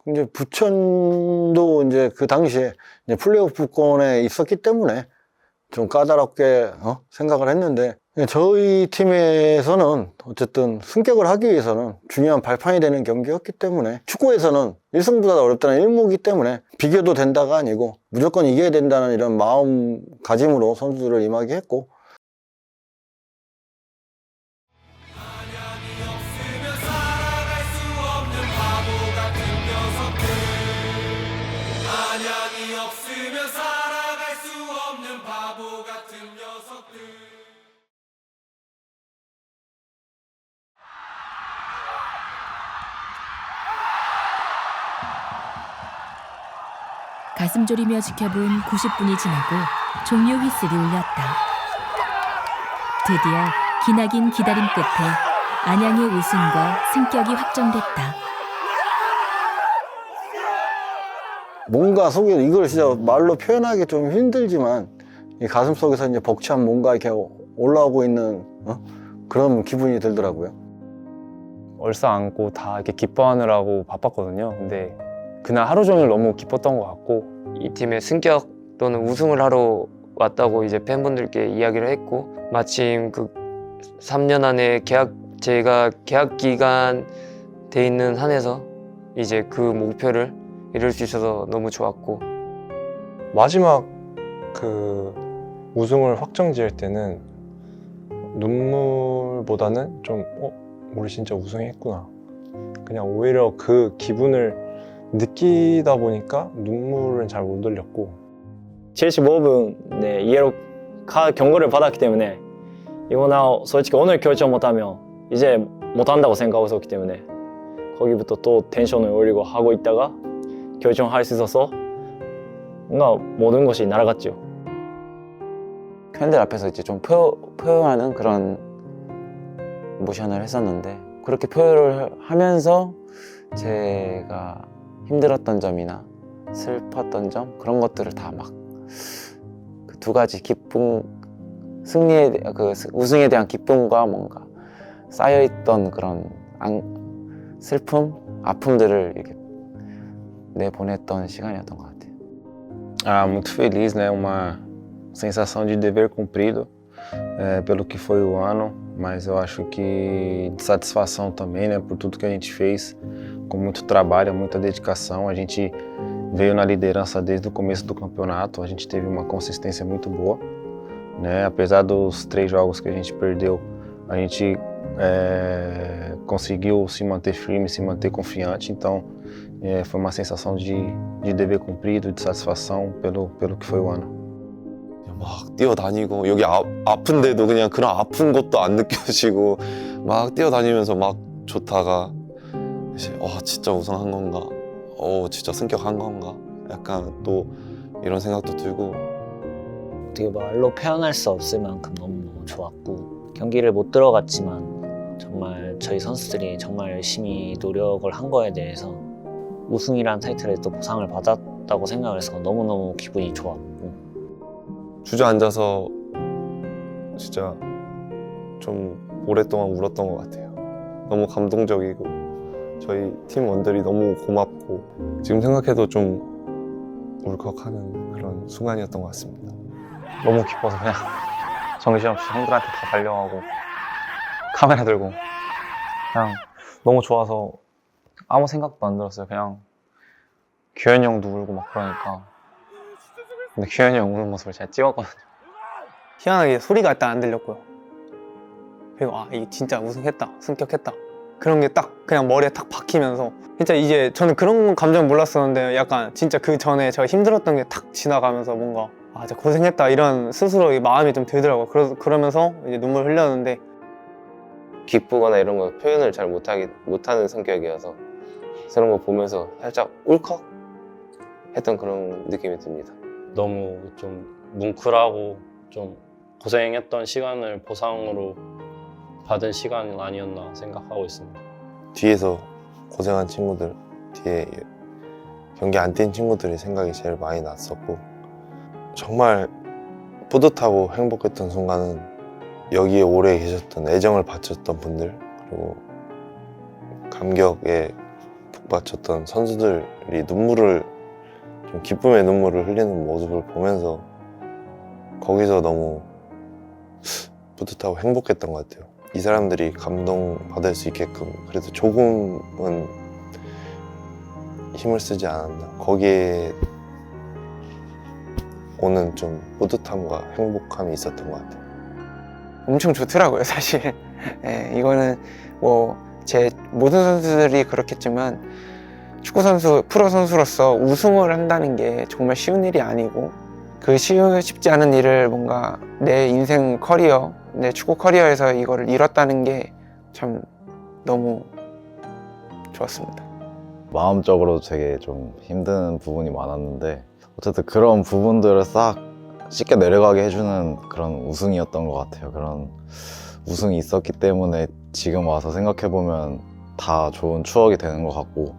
이제 부천도 이제 그 당시에 이제 플레이오프권에 있었기 때문에 좀 까다롭게 생각을 했는데, 저희 팀에서는 어쨌든 승격을 하기 위해서는 중요한 발판이 되는 경기였기 때문에, 축구에서는 1승보다 어렵다는 1무기 때문에 비교도 된다가 아니고 무조건 이겨야 된다는 이런 마음가짐으로 선수들을 임하게 했고, 가슴 졸이며 지켜본 90분이 지나고 종료 휘슬이 울렸다. 드디어 기나긴 기다림 끝에 안양의 우승과 승격이 확정됐다. 뭔가 속에 이걸 진짜 말로 표현하기 좀 힘들지만 이 가슴 속에서 이제 벅찬 뭔가 이렇게 올라오고 있는 그런 기분이 들더라고요. 얼싸안고 다 이렇게 기뻐하느라고 바빴거든요. 근데 그날 하루 종일 너무 기뻤던 것 같고, 이 팀의 승격 또는 우승을 하러 왔다고 이제 팬분들께 이야기를 했고, 마침 그 3년 안에 제가 계약 기간 돼 있는 한에서 이제 그 목표를 이룰 수 있어서 너무 좋았고, 마지막 그 우승을 확정 지을 때는 눈물보다는 좀 우리 진짜 우승했구나, 그냥 오히려 그 기분을 느끼다 보니까 눈물은 잘 못 흘렸고, 75분 이해로 경고를 받았기 때문에 이거나 솔직히 오늘 결정 못하면 이제 못한다고 생각하고 있었기 때문에 거기부터 또 텐션을 올리고 하고 있다가 결정할 수 있어서 뭔가 모든 것이 날아갔죠. 팬들 앞에서 이제 좀 표현하는 그런 모션을 했었는데, 그렇게 표현을 하면서 제가 힘들었던 점이나 슬펐던 점, 그런 것들을 다 막 그 두 가지 기쁨, 우승에 대한 기쁨과 뭔가 쌓여있던 그런 슬픔, 아픔들을 이렇게 내보냈던 시간이었던 것 같아요. Muito feliz, né? Uma sensação de dever cumprido pelo que foi o ano, mas eu acho que de satisfação também, né? Por tudo que a gente fez, com muito trabalho, muita dedicação. A gente veio na liderança desde o começo do campeonato, a gente teve uma consistência muito boa, né? Apesar dos 3 jogos que a gente perdeu, a gente conseguiu se manter firme, se manter confiante. Então foi uma sensação de dever cumprido, de satisfação pelo que foi o ano. 막 뛰어다니고, 여기 아픈데도 그냥 그런 아픈 것도 안 느껴지고 막 뛰어다니면서 막 좋다가 이제 진짜 우승한 건가, 진짜 승격한 건가, 약간 또 이런 생각도 들고. 어떻게 말로 표현할 수 없을 만큼 너무너무 좋았고, 경기를 못 들어갔지만 정말 저희 선수들이 정말 열심히 노력을 한 거에 대해서 우승이란 타이틀에 또 보상을 받았다고 생각을 해서 너무너무 기분이 좋았고, 주저앉아서 진짜 좀 오랫동안 울었던 것 같아요. 너무 감동적이고 저희 팀원들이 너무 고맙고, 지금 생각해도 좀 울컥하는 그런 순간이었던 것 같습니다. 너무 기뻐서 그냥 정신없이 형들한테 다 달려가고 카메라 들고 그냥 너무 좋아서 아무 생각도 안 들었어요. 그냥 규현이 형도 울고 막 그러니까. 근데 규현이 형 우는 모습을 제가 찍었거든요. 희한하게 소리가 일단 안 들렸고요. 그리고 이게 진짜 우승했다, 승격했다, 그런 게 딱 그냥 머리에 딱 박히면서, 진짜 이제 저는 그런 감정 몰랐었는데 약간 진짜 그 전에 제가 힘들었던 게 탁 지나가면서 뭔가 진짜 고생했다 이런 스스로 마음이 좀 들더라고요. 그러면서 이제 눈물 흘렸는데, 기쁘거나 이런 거 표현을 잘 못하는 성격이어서 그런 거 보면서 살짝 울컥 했던 그런 느낌이 듭니다. 너무 좀 뭉클하고 좀 고생했던 시간을 보상으로 받은 시간은 아니었나 생각하고 있습니다. 뒤에서 고생한 친구들, 뒤에 경기 안 뛴 친구들이 생각이 제일 많이 났었고, 정말 뿌듯하고 행복했던 순간은 여기에 오래 계셨던, 애정을 바쳤던 분들, 그리고 감격에 북받쳤던 선수들이 좀 기쁨의 눈물을 흘리는 모습을 보면서 거기서 너무 뿌듯하고 행복했던 것 같아요. 이 사람들이 감동받을 수 있게끔 그래도 조금은 힘을 쓰지 않았나. 거기에 오는 좀 뿌듯함과 행복함이 있었던 것 같아요. 엄청 좋더라고요, 사실. 예, 이거는 뭐 제 모든 선수들이 그렇겠지만 축구 선수, 프로 선수로서 우승을 한다는 게 정말 쉬운 일이 아니고 그 쉽지 않은 일을 뭔가 내 인생 커리어, 내 축구 커리어에서 이거를 이뤘다는 게 참 너무 좋았습니다. 마음적으로 되게 좀 힘든 부분이 많았는데 어쨌든 그런 부분들을 싹 쉽게 내려가게 해주는 그런 우승이었던 것 같아요. 그런 우승이 있었기 때문에 지금 와서 생각해보면 다 좋은 추억이 되는 것 같고,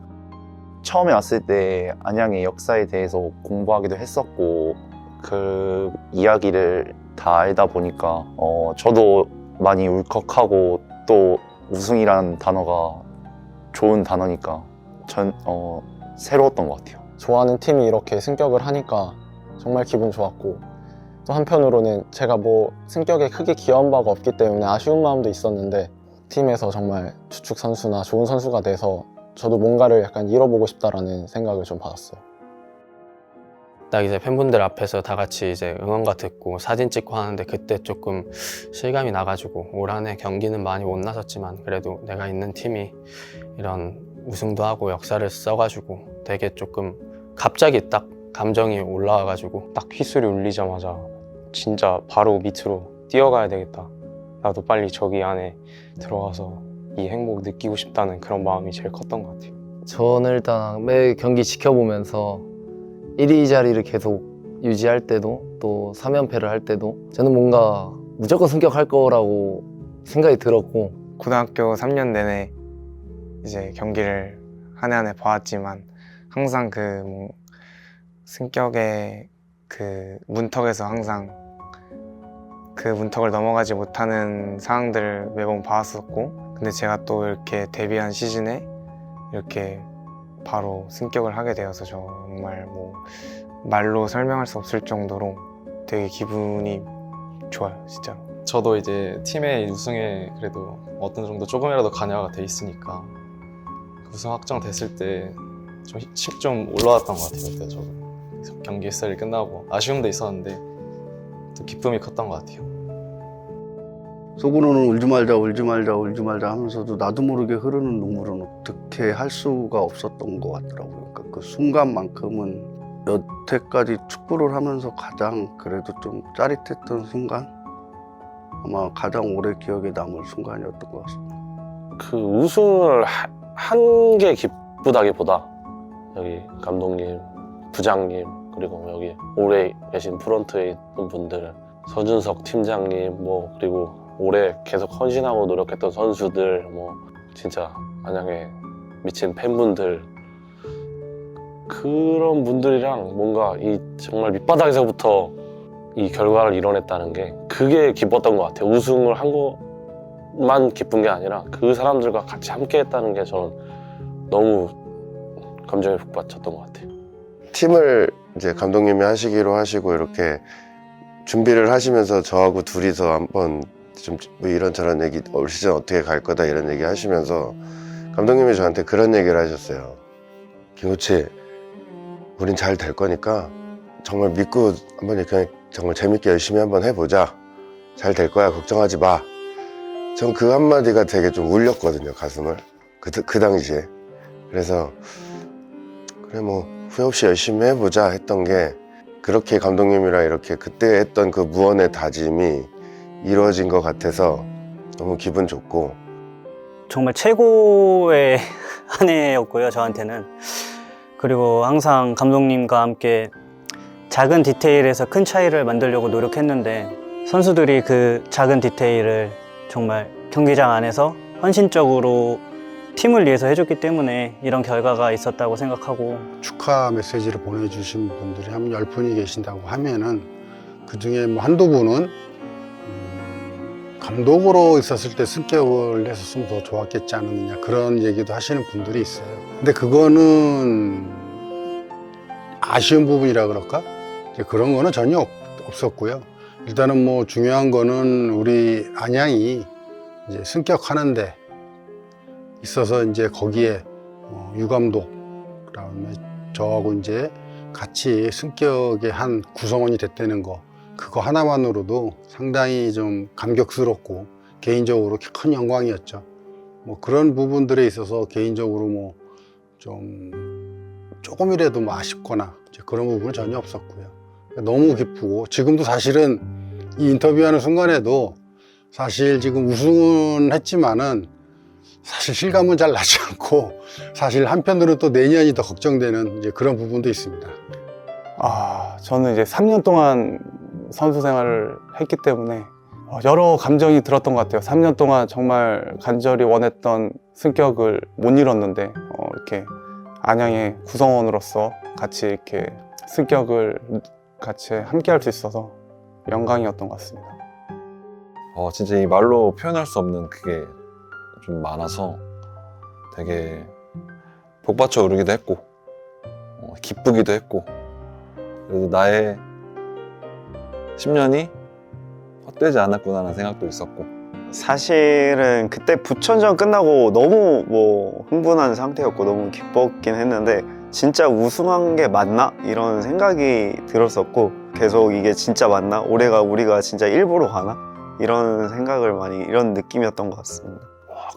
처음에 왔을 때 안양의 역사에 대해서 공부하기도 했었고 그 이야기를 다 알다 보니까 저도 많이 울컥하고 또 우승이란 단어가 좋은 단어니까 새로웠던 것 같아요. 좋아하는 팀이 이렇게 승격을 하니까 정말 기분 좋았고, 또 한편으로는 제가 뭐 승격에 크게 기여한 바가 없기 때문에 아쉬운 마음도 있었는데 팀에서 정말 주축 선수나 좋은 선수가 돼서 저도 뭔가를 약간 이뤄보고 싶다라는 생각을 좀 받았어요. 딱 이제 팬분들 앞에서 다 같이 이제 응원가 듣고 사진 찍고 하는데 그때 조금 실감이 나가지고 올 한 해 경기는 많이 못 나섰지만 그래도 내가 있는 팀이 이런 우승도 하고 역사를 써가지고 되게 조금 갑자기 딱 감정이 올라와가지고 딱 휘슬이 울리자마자 진짜 바로 밑으로 뛰어가야 되겠다. 나도 빨리 저기 안에 들어가서 이 행복 느끼고 싶다는 그런 마음이 제일 컸던 것 같아요. 저는 일단 매 경기 지켜보면서 1위 자리를 계속 유지할 때도 또 3연패를 할 때도 저는 뭔가 무조건 승격할 거라고 생각이 들었고, 고등학교 3년 내내 이제 경기를 한 해 한 해 봐왔지만 항상 그 승격의 그 문턱에서 항상 그 문턱을 넘어가지 못하는 상황들을 매번 봐왔었고, 근데 제가 또 이렇게 데뷔한 시즌에 이렇게 바로 승격을 하게 되어서 정말 뭐 말로 설명할 수 없을 정도로 되게 기분이 좋아요, 진짜. 저도 이제 팀의 우승에 그래도 어떤 정도 조금이라도 관여가 돼 있으니까 우승 확정됐을 때 좀 올라왔던 것 같아요. 그때 저도 경기 햇살이 끝나고 아쉬움도 있었는데 또 기쁨이 컸던 것 같아요. 속으로는 울지 말자 울지 말자 울지 말자 하면서도 나도 모르게 흐르는 눈물은 어떻게 할 수가 없었던 것 같더라고요. 그러니까 그 순간만큼은 여태까지 축구를 하면서 가장 그래도 좀 짜릿했던 순간, 아마 가장 오래 기억에 남을 순간이었던 것 같습니다. 그 우승을 한 게 기쁘다기보다 여기 감독님, 부장님, 그리고 여기 오래 계신 프런트에 있는 분들, 서준석 팀장님, 뭐 그리고 올해 계속 헌신하고 노력했던 선수들, 뭐 진짜 안양에 미친 팬분들, 그런 분들이랑 뭔가 이 정말 밑바닥에서부터 이 결과를 이뤄냈다는 게 그게 기뻤던 것 같아요. 우승을 한 것만 기쁜 게 아니라 그 사람들과 같이 함께 했다는 게 저는 너무 감정에 북받쳤던 것 같아요. 팀을 이제 감독님이 하시기로 하시고 이렇게 준비를 하시면서 저하고 둘이서 한번 좀 이런저런 얘기, 올 시즌 어떻게 갈 거다 이런 얘기 하시면서 감독님이 저한테 그런 얘기를 하셨어요. 김코치, 우린 잘 될 거니까 정말 믿고 한번 그냥 정말 재밌게 열심히 한번 해보자. 잘 될 거야, 걱정하지 마. 전 그 한마디가 되게 좀 울렸거든요, 가슴을. 그 당시에. 그래서 그래 뭐 후회 없이 열심히 해보자 했던 게, 그렇게 감독님이랑 이렇게 그때 했던 그 무언의 다짐이 이루어진 것 같아서 너무 기분 좋고, 정말 최고의 한 해였고요, 저한테는. 그리고 항상 감독님과 함께 작은 디테일에서 큰 차이를 만들려고 노력했는데 선수들이 그 작은 디테일을 정말 경기장 안에서 헌신적으로 팀을 위해서 해줬기 때문에 이런 결과가 있었다고 생각하고, 축하 메시지를 보내주신 분들이 한 10분이 계신다고 하면은 그 중에 뭐 한두 분은 감독으로 있었을 때 승격을 했었으면 더 좋았겠지 않느냐 그런 얘기도 하시는 분들이 있어요. 근데 그거는 아쉬운 부분이라 그럴까? 이제 그런 거는 전혀 없었고요. 일단은 뭐 중요한 거는 우리 안양이 이제 승격하는데 있어서 이제 거기에 유 감독 그다음에 저하고 이제 같이 승격의 한 구성원이 됐다는 거, 그거 하나만으로도 상당히 좀 감격스럽고 개인적으로 큰 영광이었죠. 뭐 그런 부분들에 있어서 개인적으로 뭐 좀 조금이라도 뭐 아쉽거나 이제 그런 부분은 전혀 없었고요. 너무 기쁘고, 지금도 사실은 이 인터뷰하는 순간에도 사실 지금 우승은 했지만은 사실 실감은 잘 나지 않고, 사실 한편으로는 또 내년이 더 걱정되는 이제 그런 부분도 있습니다. 저는 이제 3년 동안 선수 생활을 했기 때문에 여러 감정이 들었던 것 같아요. 3년 동안 정말 간절히 원했던 승격을 못 이뤘는데 이렇게 안양의 구성원으로서 같이 이렇게 승격을 같이 함께 할 수 있어서 영광이었던 것 같습니다. 진짜 이 말로 표현할 수 없는 그게 좀 많아서 되게 복받쳐 오르기도 했고 기쁘기도 했고, 그래도 나의 10년이 헛되지 않았구나라는 생각도 있었고. 사실은 그때 부천전 끝나고 너무 뭐 흥분한 상태였고 너무 기뻤긴 했는데, 진짜 우승한 게 맞나? 이런 생각이 들었었고, 계속 이게 진짜 맞나? 올해가 우리가 진짜 일부러 가나? 이런 생각을 이런 느낌이었던 것 같습니다.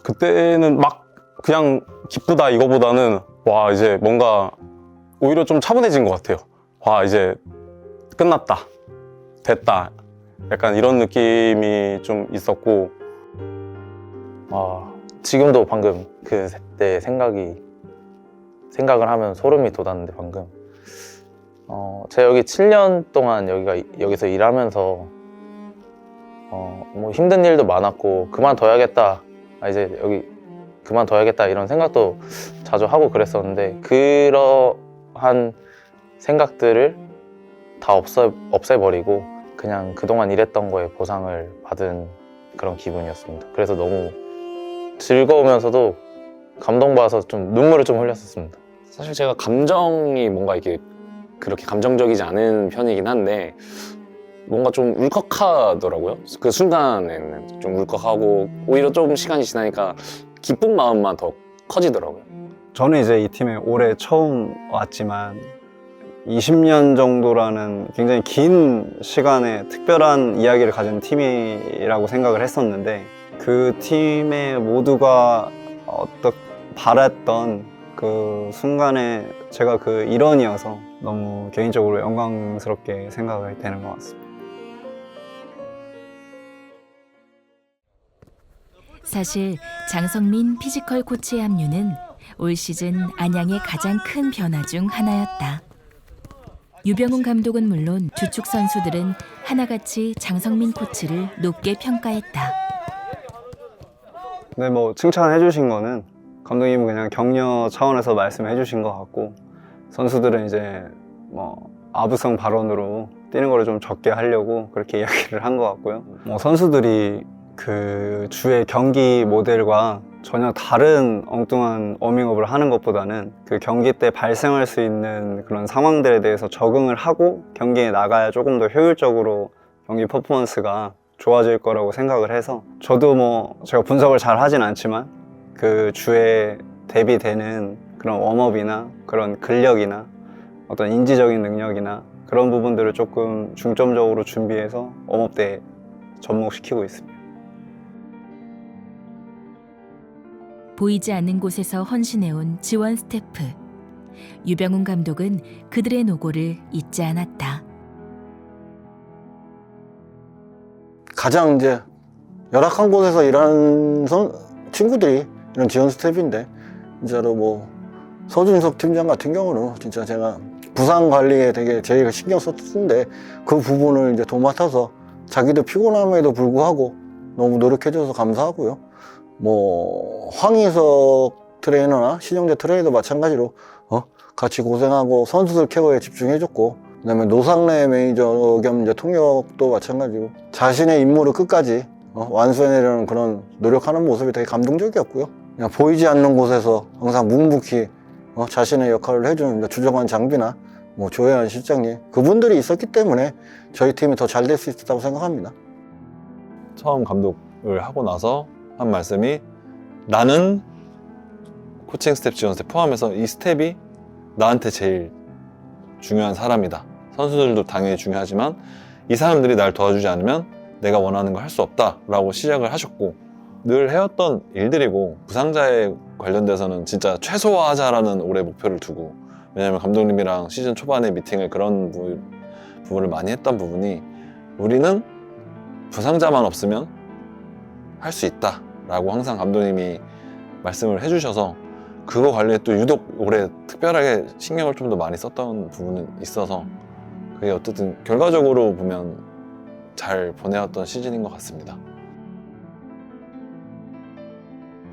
그때는 막 그냥 기쁘다 이거보다는 와, 이제 뭔가 오히려 좀 차분해진 것 같아요. 와, 이제 끝났다, 됐다, 약간 이런 느낌이 좀 있었고, 지금도 방금 그때 생각을 하면 소름이 돋았는데, 방금 제가 여기 7년 동안 여기서 일하면서 뭐 힘든 일도 많았고 그만둬야겠다, 이제 여기 그만둬야겠다 이런 생각도 자주 하고 그랬었는데, 그러한 생각들을 다 없애버리고 그냥 그동안 일했던 거에 보상을 받은 그런 기분이었습니다. 그래서 너무 즐거우면서도 감동받아서 좀 눈물을 좀 흘렸었습니다. 사실 제가 감정이 뭔가 이렇게 그렇게 감정적이지 않은 편이긴 한데 뭔가 좀 울컥하더라고요. 그 순간에는 좀 울컥하고, 오히려 좀 시간이 지나니까 기쁜 마음만 더 커지더라고요. 저는 이제 이 팀에 올해 처음 왔지만 20년 정도라는 굉장히 긴 시간에 특별한 이야기를 가진 팀이라고 생각을 했었는데, 그 팀의 모두가 바랬던 그 순간에 제가 그 일원이어서 너무 개인적으로 영광스럽게 생각이 되는 것 같습니다. 사실 장성민 피지컬 코치의 합류는 올 시즌 안양의 가장 큰 변화 중 하나였다. 유병훈 감독은 물론 주축 선수들은 하나같이 장성민 코치를 높게 평가했다. 네, 뭐 칭찬해 주신 거는 감독님은 그냥 격려 차원에서 말씀해 주신 것 같고, 선수들은 이제 뭐 아부성 발언으로 뛰는 거를 좀 적게 하려고 그렇게 이야기를 한 것 같고요. 뭐 선수들이 그 주의 경기 모델과 전혀 다른 엉뚱한 워밍업을 하는 것보다는 그 경기 때 발생할 수 있는 그런 상황들에 대해서 적응을 하고 경기에 나가야 조금 더 효율적으로 경기 퍼포먼스가 좋아질 거라고 생각을 해서, 저도 뭐 제가 분석을 잘 하진 않지만 그 주에 대비되는 그런 웜업이나 그런 근력이나 어떤 인지적인 능력이나 그런 부분들을 조금 중점적으로 준비해서 웜업 때 접목시키고 있습니다. 보이지 않는 곳에서 헌신해온 지원 스태프. 유병훈 감독은 그들의 노고를 잊지 않았다. 가장 이제 열악한 곳에서 일하는 친구들이 이런 지원 스텝인데, 진짜로 뭐 서준석 팀장 같은 경우는 진짜 제가 부상 관리에 되게 제일 신경 썼는데, 그 부분을 이제 도맡아서 자기도 피곤함에도 불구하고 너무 노력해줘서 감사하고요. 뭐 황희석 트레이너나 신영재 트레이너도 마찬가지로 같이 고생하고 선수들 케어에 집중해줬고, 그다음에 노상래 매니저 겸 이제 통역도 마찬가지고 자신의 임무를 끝까지 완수해내려는 그런 노력하는 모습이 되게 감동적이었고요. 그냥 보이지 않는 곳에서 항상 묵묵히 자신의 역할을 해주는 주정환 장비나 조혜연 실장님, 그분들이 있었기 때문에 저희 팀이 더 잘 될 수 있었다고 생각합니다. 처음 감독을 하고 나서 한 말씀이, 나는 코칭 스텝, 지원 스텝 포함해서 이 스텝이 나한테 제일 중요한 사람이다. 선수들도 당연히 중요하지만 이 사람들이 날 도와주지 않으면 내가 원하는 걸 할 수 없다 라고 시작을 하셨고, 늘 해왔던 일들이고 부상자에 관련돼서는 진짜 최소화하자라는 올해 목표를 두고, 왜냐면 감독님이랑 시즌 초반에 미팅을 그런 부분을 많이 했던 부분이, 우리는 부상자만 없으면 할 수 있다 라고 항상 감독님이 말씀을 해주셔서, 그거 관리에 또 유독 올해 특별하게 신경을 좀 더 많이 썼던 부분은 있어서, 그게 어쨌든 결과적으로 보면 잘 보내왔던 시즌인 것 같습니다.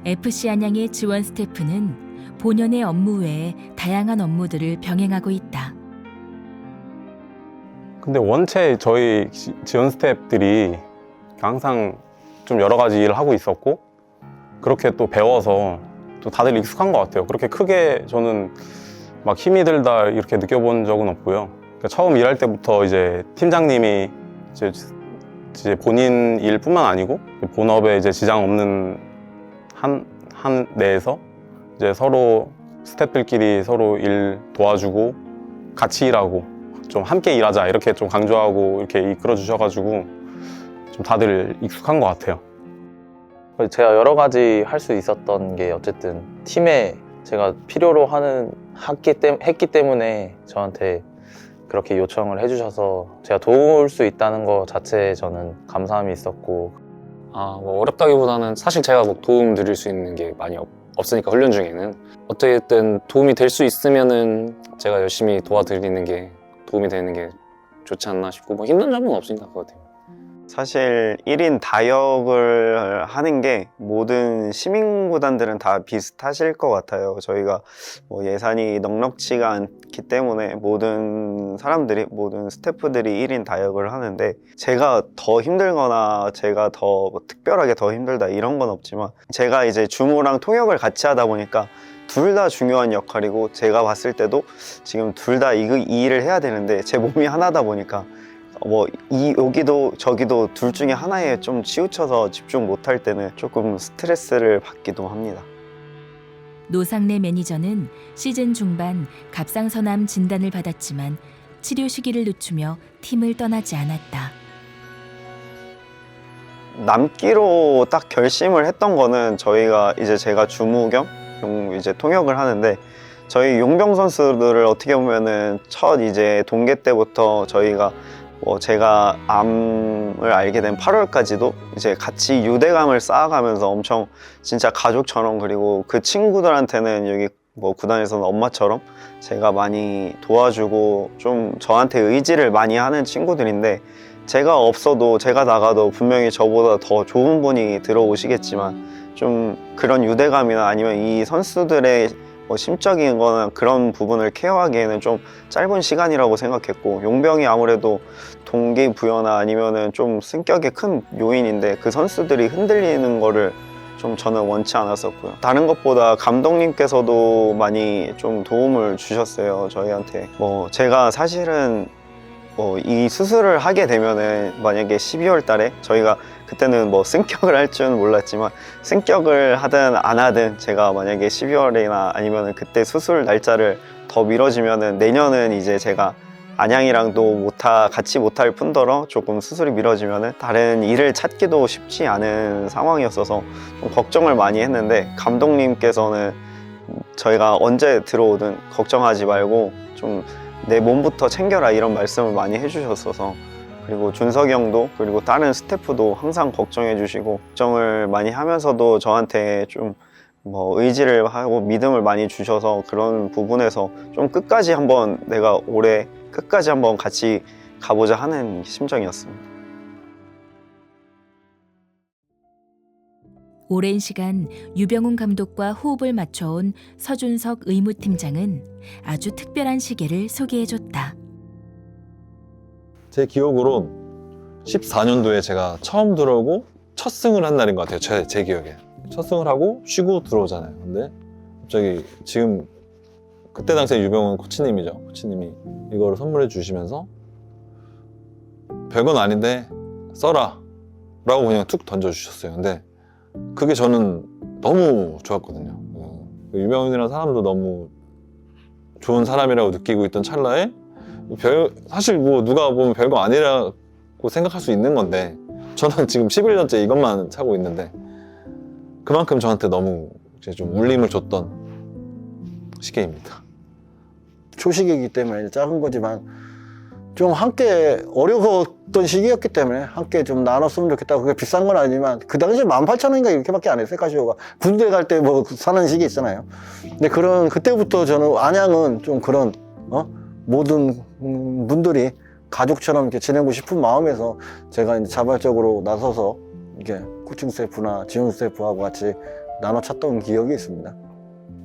FC 안양의 지원 스태프는 본연의 업무 외에 다양한 업무들을 병행하고 있다. 근데 원체 저희 지원 스태프들이 항상 좀 여러 가지 일을 하고 있었고, 그렇게 또 배워서 또 다들 익숙한 것 같아요. 그렇게 크게 저는 막 힘이 들다 이렇게 느껴본 적은 없고요. 그러니까 처음 일할 때부터 이제 팀장님이 이제 본인 일뿐만 아니고 본업에 이제 지장 없는 한 내에서 이제 서로 스태프들끼리 서로 일 도와주고 같이 일하고 좀 함께 일하자 이렇게 좀 강조하고 이렇게 이끌어 주셔가지고 좀 다들 익숙한 것 같아요. 제가 여러 가지 할 수 있었던 게 어쨌든 팀에 제가 필요로 했기 때문에 저한테 그렇게 요청을 해주셔서 제가 도울 수 있다는 것 자체에 저는 감사함이 있었고, 뭐 어렵다기보다는 사실 제가 뭐 도움 드릴 수 있는 게 많이 없으니까, 훈련 중에는 어떻게든 도움이 될 수 있으면은 제가 열심히 도와드리는 게, 도움이 되는 게 좋지 않나 싶고, 뭐 힘든 점은 없으니까 그거 같아요. 사실 1인 다역을 하는 게 모든 시민구단들은 다 비슷하실 것 같아요. 저희가 뭐 예산이 넉넉치가 않기 때문에 모든 사람들이, 모든 스태프들이 1인 다역을 하는데, 제가 더 힘들거나 제가 더 특별하게 더 힘들다 이런 건 없지만, 제가 이제 주무랑 통역을 같이 하다 보니까 둘 다 중요한 역할이고, 제가 봤을 때도 지금 둘 다 이 일을 해야 되는데 제 몸이 하나다 보니까 여기도 저기도 둘 중에 하나에 좀 치우쳐서 집중 못할 때는 조금 스트레스를 받기도 합니다. 노상래 매니저는 시즌 중반 갑상선암 진단을 받았지만 치료 시기를 늦추며 팀을 떠나지 않았다. 남기로 딱 결심을 했던 거는, 저희가 이제 제가 주무 겸 이제 통역을 하는데, 저희 용병 선수들을 어떻게 보면은 첫 이제 동계 때부터 저희가 제가 암을 알게 된 8월까지도 이제 같이 유대감을 쌓아가면서 엄청 진짜 가족처럼, 그리고 그 친구들한테는 여기 구단에서는 엄마처럼 제가 많이 도와주고 좀 저한테 의지를 많이 하는 친구들인데, 제가 없어도, 제가 나가도 분명히 저보다 더 좋은 분이 들어오시겠지만, 좀 그런 유대감이나 아니면 이 선수들의 심적인 거나 그런 부분을 케어하기에는 좀 짧은 시간이라고 생각했고, 용병이 아무래도 동기부여나 아니면은 좀 승격의 큰 요인인데, 그 선수들이 흔들리는 거를 좀 저는 원치 않았었고요. 다른 것보다 감독님께서도 많이 좀 도움을 주셨어요, 저희한테. 제가 사실은 이 수술을 하게 되면은, 만약에 12월 달에 저희가 그때는 승격을 할 줄은 몰랐지만, 승격을 하든 안 하든 제가 만약에 12월이나 아니면 그때 수술 날짜를 더 미뤄지면은, 내년은 이제 제가 안양이랑도 같이 못할 뿐더러 조금 수술이 미뤄지면은 다른 일을 찾기도 쉽지 않은 상황이었어서 좀 걱정을 많이 했는데, 감독님께서는 저희가 언제 들어오든 걱정하지 말고 좀 내 몸부터 챙겨라 이런 말씀을 많이 해주셨어서, 그리고 준석이 형도, 그리고 다른 스태프도 항상 걱정해 주시고, 걱정을 많이 하면서도 저한테 좀 의지를 하고 믿음을 많이 주셔서, 그런 부분에서 좀 끝까지 한번 내가 올해 끝까지 한번 같이 가보자 하는 심정이었습니다. 오랜 시간 유병훈 감독과 호흡을 맞춰온 서준석 의무팀장은 아주 특별한 시기를 소개해줬다. 제 기억으론 14년도에 제가 처음 들어오고 첫 승을 한 날인 것 같아요. 제 기억에. 첫 승을 하고 쉬고 들어오잖아요. 근데 갑자기 지금 그때 당시에 유병훈 코치님이죠. 코치님이 이거를 선물해 주시면서 별건 아닌데 써라 라고 그냥 툭 던져주셨어요. 근데 그게 저는 너무 좋았거든요. 유병훈이라는 사람도 너무 좋은 사람이라고 느끼고 있던 찰나에 사실 뭐 누가 보면 별거 아니라고 생각할 수 있는 건데 저는 지금 11년째 이것만 차고 있는데 그만큼 저한테 너무 이제 좀 울림을 줬던 시계입니다. 초시계이기 때문에 작은 거지만 좀 함께 어려웠던 시기였기 때문에 함께 좀 나눴으면 좋겠다. 그게 비싼 건 아니지만 그 당시에 18,000원인가 이렇게밖에 안 했어요. 카시오가 군대 갈 때 뭐 사는 시기 있잖아요. 근데 그때부터 저는 안양은 좀 그런 모든 분들이 가족처럼 이렇게 지내고 싶은 마음에서 제가 이제 자발적으로 나서서 이렇게 코칭 스태프나 지원 스태프하고 같이 나눠 찼던 기억이 있습니다.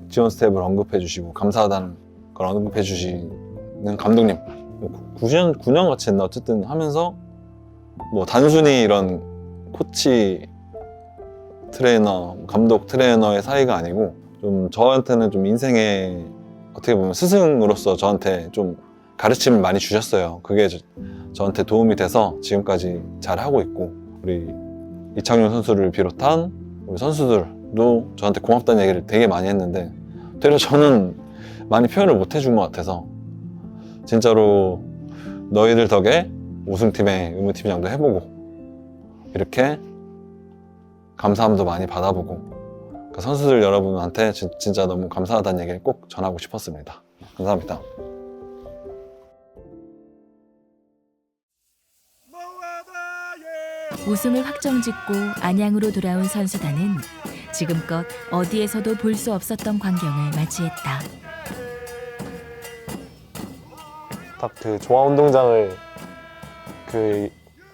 지원 스태프를 언급해 주시고 감사하다는 걸 언급해 주시는 감독님 9년 같이 했나 어쨌든 하면서 뭐 단순히 이런 코치 트레이너 감독 트레이너의 사이가 아니고 좀 저한테는 좀 인생의 어떻게 보면 스승으로서 저한테 좀 가르침을 많이 주셨어요. 그게 저한테 도움이 돼서 지금까지 잘 하고 있고 우리 이창용 선수를 비롯한 우리 선수들도 저한테 고맙다는 얘기를 되게 많이 했는데 되려 저는 많이 표현을 못 해준 것 같아서 진짜로 너희들 덕에 우승팀의 의무팀장도 해보고 이렇게 감사함도 많이 받아보고 그 선수들 여러분한테 진짜 너무 감사하다는 얘기를 꼭 전하고 싶었습니다. 감사합니다. 우승을 확정짓고 안양으로 돌아온 선수단은 지금껏 어디에서도 볼 수 없었던 광경을 맞이했다. 딱 그 종합운동장을 그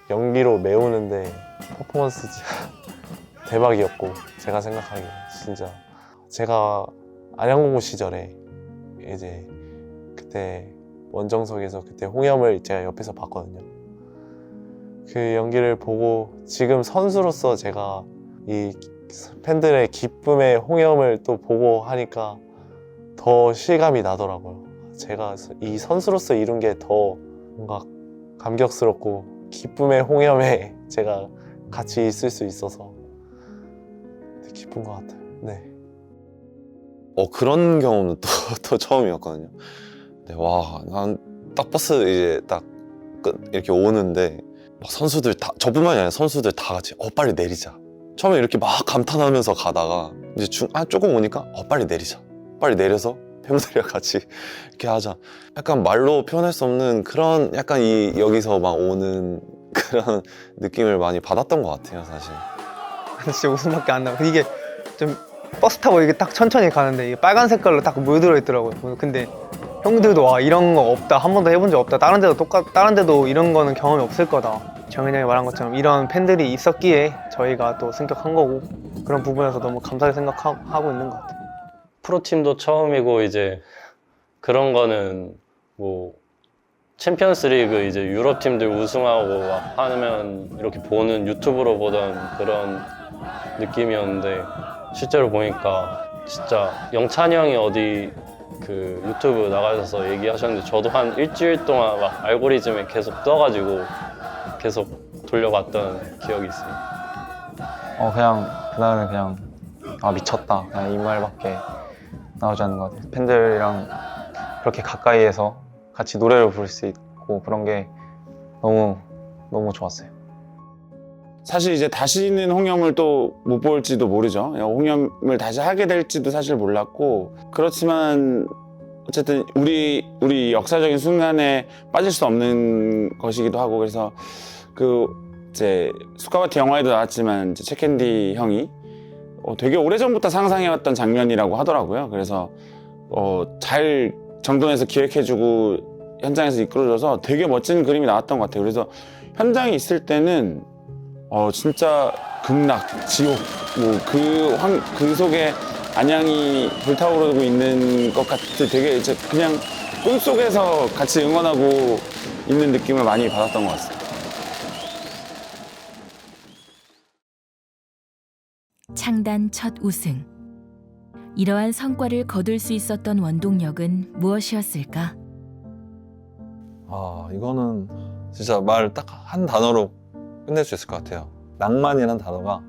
연기로 메우는데 퍼포먼스 대박이었고 제가 생각하기에 진짜 제가 안양공고 시절에 이제 그때 원정석에서 그때 홍염을 제가 옆에서 봤거든요. 그 연기를 보고 지금 선수로서 제가 이 팬들의 기쁨의 홍염을 또 보고 하니까 더 실감이 나더라고요. 제가 이 선수로서 이룬 게 더 뭔가 감격스럽고 기쁨의 홍염에 제가 같이 있을 수 있어서 되게 기쁜 것 같아요. 네. 그런 경험은 또 처음이었거든요. 네, 와, 난 딱 버스 이제 딱 이렇게 오는데 막 선수들 다 저뿐만이 아니라 선수들 다 같이 빨리 내리자. 처음에 이렇게 막 감탄하면서 가다가 이제 조금 오니까 빨리 내리자. 빨리 내려서 팬분들이랑 같이 이렇게 하자. 약간 말로 표현할 수 없는 그런 약간 여기서 막 오는 그런 느낌을 많이 받았던 것 같아요, 사실. 진짜 웃음밖에 안 나고 이게 좀 버스 타고 이게 딱 천천히 가는데 이게 빨간 색깔로 딱 물들어 있더라고요. 근데 형들도 와 이런 거 없다, 한 번도 해본 적 없다, 다른 데도 이런 거는 경험이 없을 거다. 정현이 형이 말한 것처럼 이런 팬들이 있었기에 저희가 또 승격한 거고 그런 부분에서 너무 감사하게 생각하고 있는 것 같아요. 프로팀도 처음이고 이제 그런 거는 뭐 챔피언스리그 이제 유럽 팀들 우승하고 막 하면 이렇게 보는 유튜브로 보던 그런 느낌이었는데 실제로 보니까 진짜 영찬이 형이 어디 그 유튜브 나가셔서 얘기하셨는데 저도 한 일주일 동안 막 알고리즘에 계속 떠가지고 계속 돌려봤던 기억이 있어요. 그냥 그날은 그냥 미쳤다 그냥 이 말밖에 나오지 않는 것 같아요. 팬들이랑 그렇게 가까이에서 같이 노래를 부를 수 있고 그런 게 너무 좋았어요. 사실 이제 다시는 홍염을 또 못 볼지도 모르죠. 홍염을 다시 하게 될지도 사실 몰랐고 그렇지만 어쨌든 우리 역사적인 순간에 빠질 수 없는 것이기도 하고 그래서 이제 수카바티 영화에도 나왔지만 이제 채캔디 형이 되게 오래전부터 상상해왔던 장면이라고 하더라고요. 그래서 잘 정돈해서 기획해주고 현장에서 이끌어줘서 되게 멋진 그림이 나왔던 것 같아요. 그래서 현장에 있을 때는 진짜 극락, 지옥 그 속에 안양이 불타오르고 있는 것 같아 되게 그냥 꿈속에서 같이 응원하고 있는 느낌을 많이 받았던 것 같습니다. 창단 첫 우승. 이러한 성과를 거둘 수 있었던 원동력은 무엇이었을까? 이거는 진짜 말 딱 한 단어로 끝낼 수 있을 것 같아요. 낭만이라는 단어가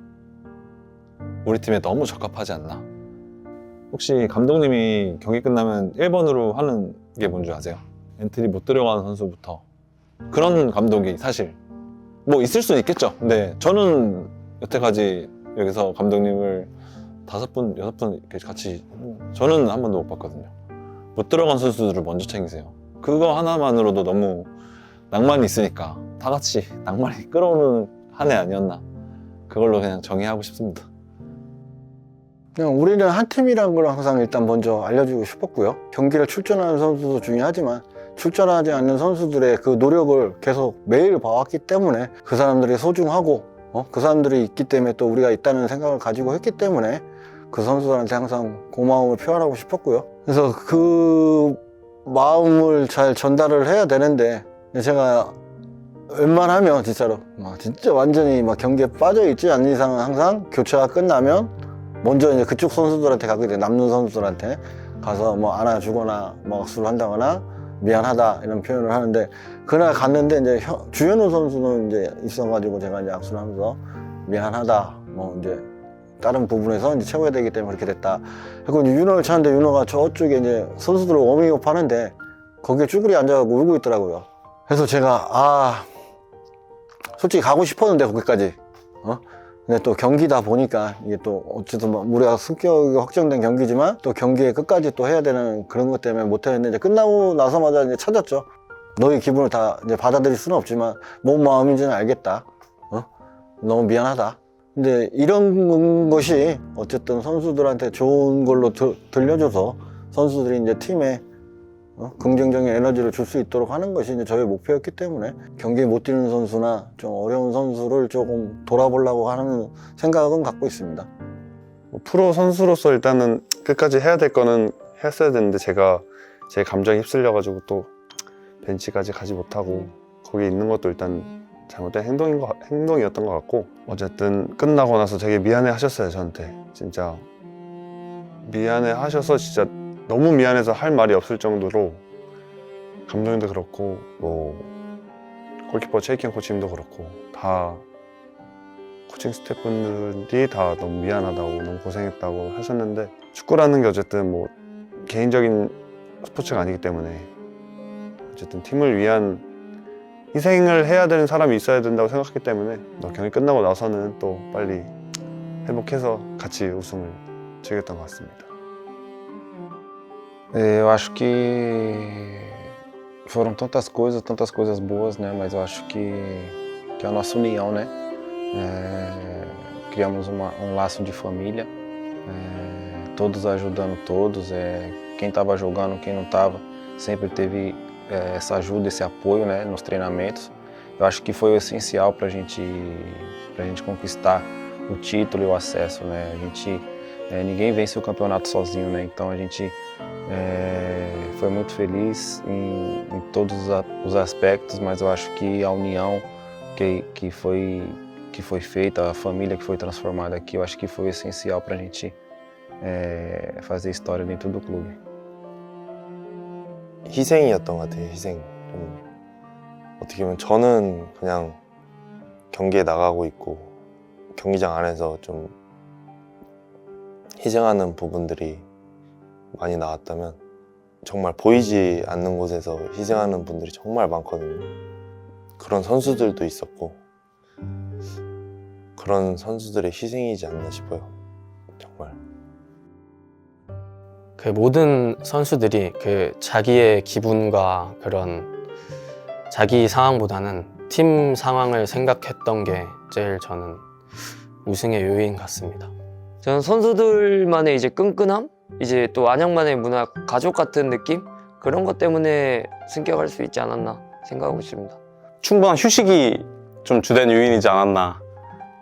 우리 팀에 너무 적합하지 않나. 혹시 감독님이 경기 끝나면 1번으로 하는 게 뭔지 아세요? 엔트리 못 들어가는 선수부터. 그런 감독이 사실 뭐 있을 수는 있겠죠. 근데 저는 여태까지 여기서 감독님을 5분, 6분 이렇게 같이 저는 한 번도 못 봤거든요. 못 들어간 선수들을 먼저 챙기세요. 그거 하나만으로도 너무 낭만이 있으니까 다 같이 낭만이 끌어오는 한 해 아니었나. 그걸로 그냥 정의하고 싶습니다. 그냥 우리는 한 팀이라는 걸 항상 일단 먼저 알려주고 싶었고요. 경기를 출전하는 선수도 중요하지만 출전하지 않는 선수들의 그 노력을 계속 매일 봐왔기 때문에 그 사람들이 소중하고 그 사람들이 있기 때문에 또 우리가 있다는 생각을 가지고 했기 때문에 그 선수들한테 항상 고마움을 표현하고 싶었고요. 그래서 그 마음을 잘 전달을 해야 되는데 제가 웬만하면 진짜로 진짜 완전히 막 경기에 빠져 있지 않는 이상은 항상 교체가 끝나면 먼저 이제 그쪽 선수들한테 가게 돼. 남는 선수들한테 가서 뭐 안아주거나 뭐 악수를 한다거나 미안하다 이런 표현을 하는데 그날 갔는데 이제 주현우 선수는 이제 있어가지고 제가 이제 악수를 하면서 미안하다 뭐 이제 다른 부분에서 이제 채워야 되기 때문에 그렇게 됐다. 그리고 이제 윤호를 찾는데 윤호가 저쪽에 이제 선수들을 워밍업 하는데 거기에 쭈그리 앉아가지고 울고 있더라고요. 그래서 제가 솔직히 가고 싶었는데 거기까지 근데 또 경기다 보니까 이게 또 어쨌든 우리가 승격이 확정된 경기지만 또 경기에 끝까지 또 해야 되는 그런 것 때문에 못했는데 이제 끝나고 나서마자 이제 찾았죠. 너의 기분을 다 이제 받아들일 수는 없지만 뭔 마음인지는 알겠다. 너무 미안하다. 근데 이런 것이 어쨌든 선수들한테 좋은 걸로 들려줘서 선수들이 이제 팀에 긍정적인 에너지를 줄 수 있도록 하는 것이 이제 저의 목표였기 때문에 경기에 못 뛰는 선수나 좀 어려운 선수를 조금 돌아보려고 하는 생각은 갖고 있습니다. 프로 선수로서 일단은 끝까지 해야 될 거는 했어야 되는데 제가 제 감정에 휩쓸려가지고 또 벤치까지 가지 못하고 거기 있는 것도 일단 잘못된 행동이었던 것 같고 어쨌든 끝나고 나서 되게 미안해 하셨어요. 저한테 진짜 미안해 하셔서 진짜 너무 미안해서 할 말이 없을 정도로 감독님도 그렇고 뭐 골키퍼 체이킹 코치님도 그렇고 다 코칭 스태프분들이 다 너무 미안하다고 너무 고생했다고 하셨는데 축구라는 게 어쨌든 뭐 개인적인 스포츠가 아니기 때문에 어쨌든 팀을 위한 희생을 해야 되는 사람이 있어야 된다고 생각했기 때문에 경기 끝나고 나서는 또 빨리 회복해서 같이 우승을 즐겼던 것 같습니다. Eu acho que foram tantas coisas boas, né? Mas eu acho que a nossa união, né? Criamos um laço de família, todos ajudando todos, quem estava jogando, quem não estava, sempre teve essa ajuda, esse apoio, né? Nos treinamentos. Eu acho que foi o essencial para a gente conquistar o título e o acesso, né? Ninguém vence o campeonato sozinho, né? Então a gente foi muito feliz em todos os aspectos, mas eu acho que a união que foi feita, a família que foi transformada aqui, eu acho que foi essencial para a gente fazer história dentro do clube. 희생이었던 것 같아요. 희생. 어떻게 보면 저는 그냥 경기에 나가고 있고 경기장 안에서 좀 희생하는 부분들이 많이 나왔다면 정말 보이지 않는 곳에서 희생하는 분들이 정말 많거든요. 그런 선수들도 있었고 그런 선수들의 희생이지 않나 싶어요. 정말. 그 모든 선수들이 그 자기의 기분과 그런 자기 상황보다는 팀 상황을 생각했던 게 제일 저는 우승의 요인 같습니다. 저는 선수들만의 이제 끈끈함, 이제 또 안양만의 문화, 가족 같은 느낌 그런 것 때문에 승격할 수 있지 않았나 생각하고 있습니다. 충분한 휴식이 좀 주된 요인이지 않았나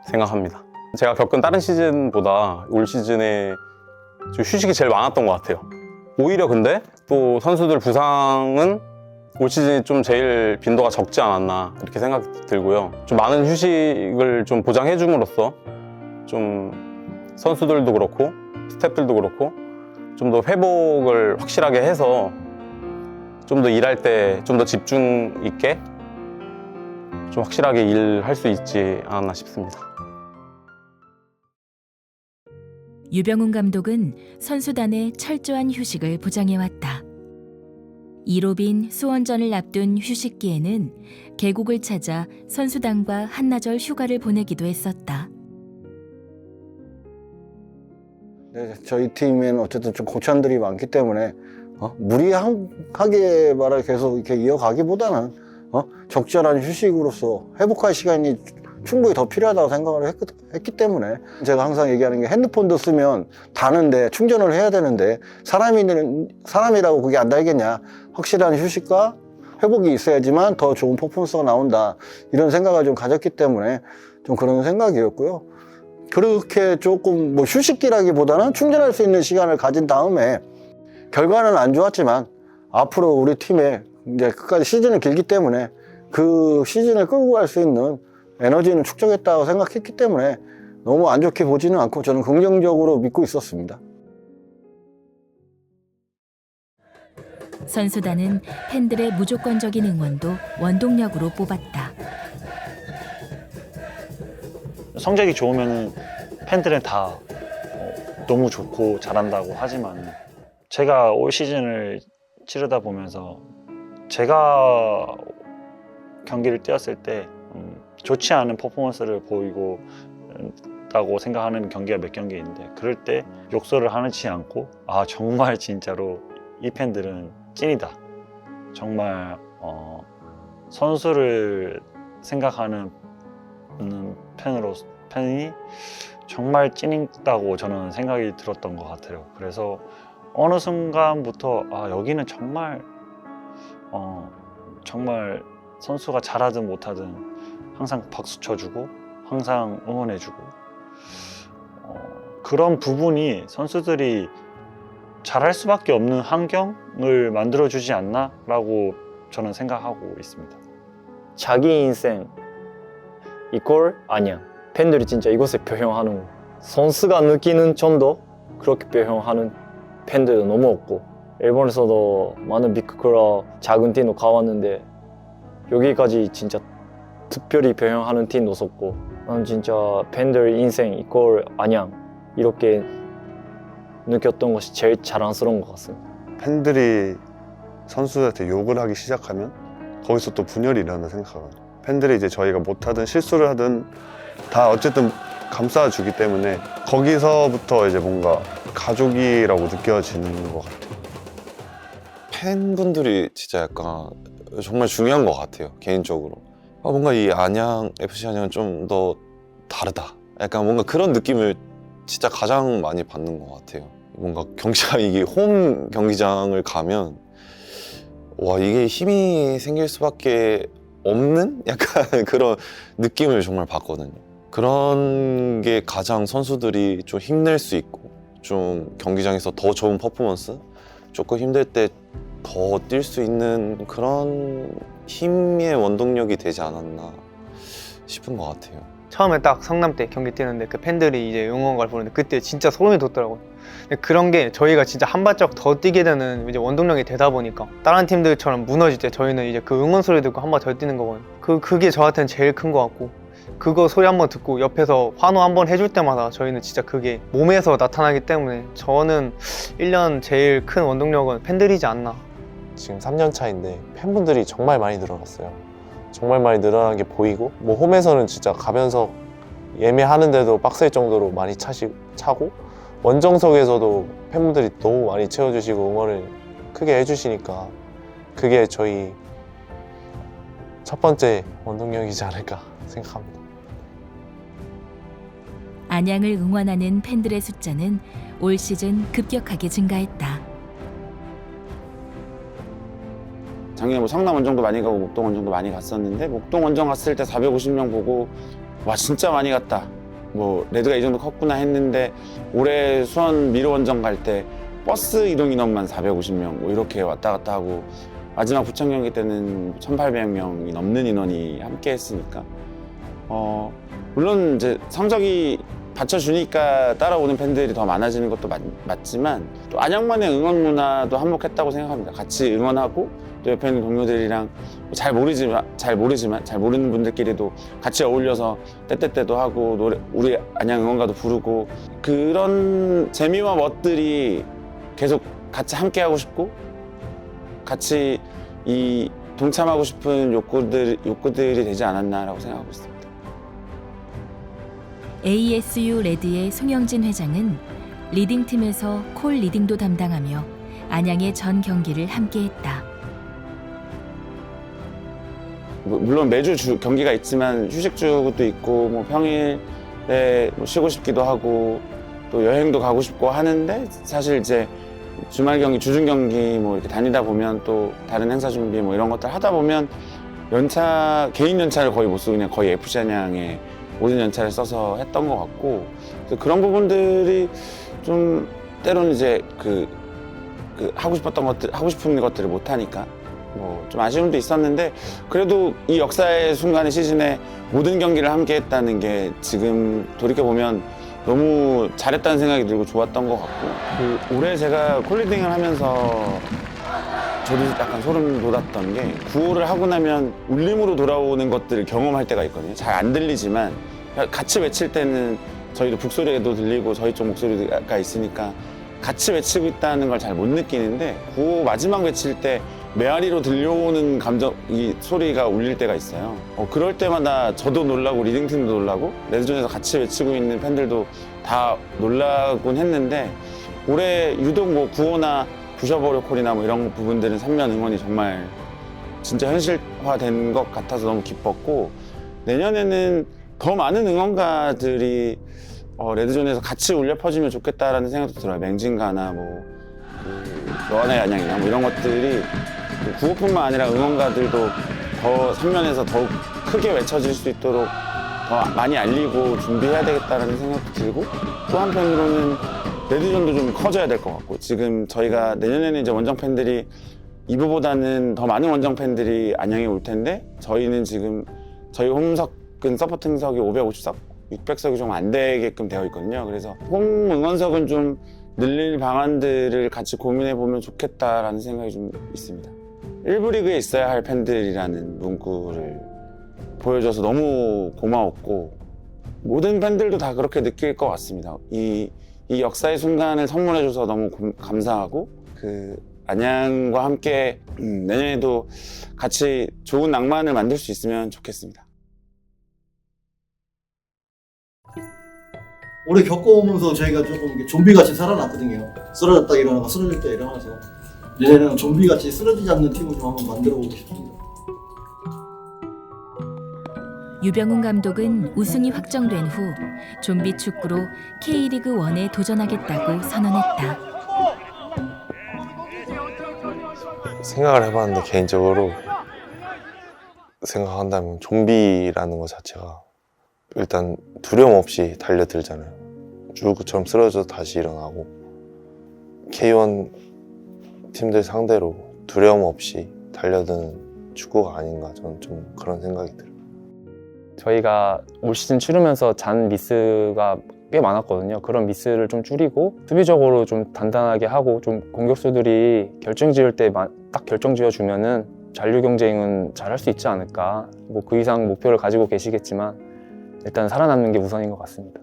생각합니다. 제가 겪은 다른 시즌보다 올 시즌에 좀 휴식이 제일 많았던 것 같아요. 오히려 근데 또 선수들 부상은 올 시즌이 좀 제일 빈도가 적지 않았나 이렇게 생각이 들고요. 좀 많은 휴식을 좀 보장해 줌으로써 좀 선수들도 그렇고 스태프들도 그렇고 좀 더 회복을 확실하게 해서 좀 더 일할 때 좀 더 집중 있게 좀 확실하게 일할 수 있지 않았나 싶습니다. 유병훈 감독은 선수단의 철저한 휴식을 보장해왔다. 이로빈 수원전을 앞둔 휴식기에는 계곡을 찾아 선수단과 한나절 휴가를 보내기도 했었다. 네, 저희 팀에는 어쨌든 좀 고참들이 많기 때문에 무리하게 말을 계속 이렇게 이어가기보다는 적절한 휴식으로서 회복할 시간이 충분히 더 필요하다고 생각을 했기 때문에 제가 항상 얘기하는 게 핸드폰도 쓰면 다는데 충전을 해야 되는데 사람이라고 그게 안 달겠냐. 확실한 휴식과 회복이 있어야지만 더 좋은 퍼포먼스가 나온다. 이런 생각을 좀 가졌기 때문에 좀 그런 생각이었고요. 그렇게 조금 뭐 휴식기라기보다는 충전할 수 있는 시간을 가진 다음에 결과는 안 좋았지만 앞으로 우리 팀에 이제 끝까지 시즌은 길기 때문에 그 시즌을 끌고 갈 수 있는 에너지는 축적했다고 생각했기 때문에 너무 안 좋게 보지는 않고 저는 긍정적으로 믿고 있었습니다. 선수단은 팬들의 무조건적인 응원도 원동력으로 뽑았다. 성적이 좋으면 팬들은 다 너무 좋고 잘한다고 하지만 제가 올 시즌을 치르다 보면서 제가 경기를 뛰었을 때 좋지 않은 퍼포먼스를 보이고 있다고 생각하는 경기가 몇 경기 있는데 그럴 때 욕설을 하지 않고 아 정말 진짜로 이 팬들은 찐이다. 정말 선수를 생각하는 팬이 정말 찐이다고 저는 생각이 들었던 것 같아요. 그래서 어느 순간부터 아 여기는 정말 정말 선수가 잘하든 못하든 항상 박수 쳐주고 항상 응원해주고 그런 부분이 선수들이 잘할 수밖에 없는 환경을 만들어주지 않나 라고 저는 생각하고 있습니다. 자기 인생 이꼴 아니야. 팬들이 진짜 이것을 표현하는 거. 선수가 느끼는 정도 그렇게 표현하는 팬들도 너무 없고 일본에서도 많은 빅클럽 작은 팀도 가왔는데 여기까지 진짜 특별히 표현하는 팀도 없었고 난 진짜 팬들 인생 이꼴 아니야 이렇게 느꼈던 것이 제일 자랑스러운 것 같습니다. 팬들이 선수들한테 욕을 하기 시작하면 거기서 또 분열이 일어난다 생각하거든요. 팬들이 이제 저희가 못하든 실수를 하든 다 어쨌든 감싸주기 때문에 거기서부터 이제 뭔가 가족이라고 느껴지는 것 같아요. 팬분들이 진짜 약간 정말 중요한 것 같아요, 개인적으로. 뭔가 이 FC 안양은 좀 더 다르다. 약간 뭔가 그런 느낌을 진짜 가장 많이 받는 것 같아요. 뭔가 경기장, 이게 홈 경기장을 가면 와 이게 힘이 생길 수밖에 없는 약간 그런 느낌을 정말 받거든요. 그런 게 가장 선수들이 좀 힘낼 수 있고 좀 경기장에서 더 좋은 퍼포먼스, 조금 힘들 때 더 뛸 수 있는 그런 힘의 원동력이 되지 않았나 싶은 것 같아요. 처음에 딱 성남 때 경기 뛰는데 그 팬들이 이제 응원가를 부르는데 그때 진짜 소름이 돋더라고요. 근데 그런 게 저희가 진짜 한 발짝 더 뛰게 되는 이제 원동력이 되다 보니까 다른 팀들처럼 무너질 때 저희는 이제 그 응원 소리 듣고 한 발 더 뛰는 거거든요. 그게 저한테는 제일 큰 것 같고 그거 소리 한번 듣고 옆에서 환호 한번 해줄 때마다 저희는 진짜 그게 몸에서 나타나기 때문에 저는 1년 제일 큰 원동력은 팬들이지 않나. 지금 3년 차인데 팬분들이 정말 많이 늘어났어요. 정말 많이 늘어난 게 보이고 뭐 홈에서는 진짜 가면서 예매하는데도 빡셀 정도로 많이 차고 원정석에서도 팬분들이 너무 많이 채워주시고 응원을 크게 해주시니까 그게 저희 첫 번째 원동력이지 않을까 생각합니다. 안양을 응원하는 팬들의 숫자는 올 시즌 급격하게 증가했다. 작년에 뭐 성남 원정도 많이 가고 목동 원정도 많이 갔었는데 목동 원정 갔을 때 450명 보고 와 진짜 많이 갔다. 뭐 레드가 이 정도 컸구나 했는데 올해 수원 미르 원정 갈 때 버스 이동 인원만 450명 뭐 이렇게 왔다 갔다 하고 마지막 부천 경기 때는 1,800명이 넘는 인원이 함께 했으니까 물론 이제 성적이 받쳐주니까 따라오는 팬들이 더 많아지는 것도 맞지만 또 안양만의 응원 문화도 한몫했다고 생각합니다. 같이 응원하고 또 옆에 있는 동료들이랑 잘 모르는 분들끼리도 같이 어울려서 떼떼떼도 하고 노래 우리 안양 응원가도 부르고 그런 재미와 멋들이 계속 같이 함께 하고 싶고 같이 이 동참하고 싶은 욕구들이 되지 않았나라고 생각하고 있습니다. ASU 레드의 송영진 회장은 리딩팀에서 콜 리딩도 담당하며 안양의 전 경기를 함께했다. 물론 매주 경기가 있지만 휴식주도 있고 뭐 평일에 뭐 쉬고 싶기도 하고 또 여행도 가고 싶고 하는데 사실 이제 주말 경기, 주중 경기 뭐 이렇게 다니다 보면 또 다른 행사 준비 뭐 이런 것들 하다 보면 개인 연차를 거의 못 쓰고 그냥 거의 FC 안양에 모든 연차를 써서 했던 것 같고 그래서 그런 부분들이 좀 때로는 이제 하고 싶은 것들을 못 하니까 뭐 좀 아쉬움도 있었는데 그래도 이 역사의 순간의 시즌에 모든 경기를 함께 했다는 게 지금 돌이켜보면 너무 잘했다는 생각이 들고 좋았던 것 같고 올해 제가 콜리딩을 하면서 저도 약간 소름 돋았던 게 구호를 하고 나면 울림으로 돌아오는 것들을 경험할 때가 있거든요. 잘 안 들리지만 같이 외칠 때는 저희도 북소리도 들리고 저희 쪽 목소리가 있으니까 같이 외치고 있다는 걸 잘 못 느끼는데 구호 마지막 외칠 때 메아리로 들려오는 이 소리가 울릴 때가 있어요. 그럴 때마다 저도 놀라고 리딩팀도 놀라고 레드존에서 같이 외치고 있는 팬들도 다 놀라곤 했는데 올해 유독 뭐 구호나 부셔버려 콜이나 뭐 이런 부분들은 3면 응원이 정말 진짜 현실화된 것 같아서 너무 기뻤고 내년에는 더 많은 응원가들이 레드존에서 같이 울려 퍼지면 좋겠다라는 생각도 들어요. 맹진가나 뭐 너와의 안양이나 뭐 이런 것들이 구호뿐만 아니라 응원가들도 더 3면에서 더욱 크게 외쳐질 수 있도록 더 많이 알리고 준비해야 되겠다라는 생각도 들고 또 한편으로는 레드존도 좀 커져야 될 것 같고 지금 저희가 내년에는 이제 원정 팬들이 2부보다는 더 많은 원정 팬들이 안양에 올 텐데 저희는 지금 저희 홈석은 서포팅석이 550석, 600석이 좀 안 되게끔 되어 있거든요. 그래서 홈 응원석은 좀 늘릴 방안들을 같이 고민해 보면 좋겠다라는 생각이 좀 있습니다. 1부 리그에 있어야 할 팬들이라는 문구를 보여줘서 너무 고마웠고 모든 팬들도 다 그렇게 느낄 것 같습니다. 이 역사의 순간을 선물해줘서 너무 감사하고 안양과 함께 내년에도 같이 좋은 낭만을 만들 수 있으면 좋겠습니다. 올해 겪어오면서 저희가 조금 좀비같이 살아났거든요. 쓰러졌다 일어나고 쓰러졌다 일어나서 이제는 좀비같이 쓰러지지 않는 팀을 좀 한번 만들어보고 싶습니다. 유병훈 감독은 우승이 확정된 후 좀비 축구로 K리그 1에 도전하겠다고 선언했다. 생각을 해봤는데 개인적으로 생각한다면 좀비라는 것 자체가 일단 두려움 없이 달려들잖아요. 죽을 것처럼 쓰러져서 다시 일어나고 K1 팀들 상대로 두려움 없이 달려드는 축구가 아닌가 저는 좀 그런 생각이 들어요. 저희가 올 시즌 치르면서 잔 미스가 꽤 많았거든요. 그런 미스를 좀 줄이고 수비적으로 좀 단단하게 하고 좀 공격수들이 결정 지을 때 딱 결정 지어주면은 잔류 경쟁은 잘할 수 있지 않을까. 뭐 그 이상 목표를 가지고 계시겠지만 일단 살아남는 게 우선인 것 같습니다.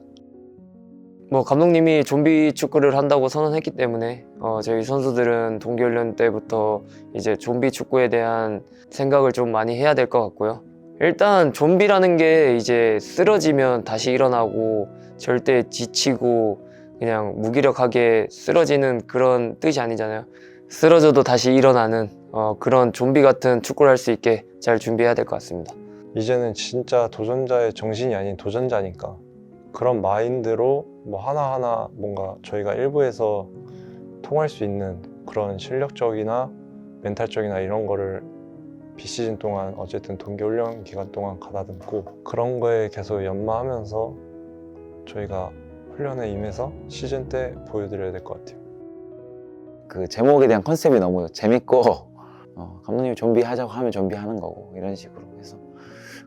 뭐 감독님이 좀비 축구를 한다고 선언했기 때문에 저희 선수들은 동계훈련 때부터 이제 좀비 축구에 대한 생각을 좀 많이 해야 될 것 같고요. 일단 좀비라는 게 이제 쓰러지면 다시 일어나고 절대 지치고 그냥 무기력하게 쓰러지는 그런 뜻이 아니잖아요. 쓰러져도 다시 일어나는 그런 좀비 같은 축구를 할 수 있게 잘 준비해야 될 것 같습니다. 이제는 진짜 도전자의 정신이 아닌 도전자니까 그런 마인드로 뭐 하나하나 뭔가 저희가 일부에서 통할 수 있는 그런 실력적이나 멘탈적이나 이런 거를 비시즌 동안 어쨌든 동계훈련 기간 동안 가다듬고 그런 거에 계속 연마하면서 저희가 훈련에 임해서 시즌 때 보여드려야 될 것 같아요. 그 제목에 대한 컨셉이 너무 재밌고 감독님이 좀비 하자고 하면 좀비 하는 거고 이런 식으로 해서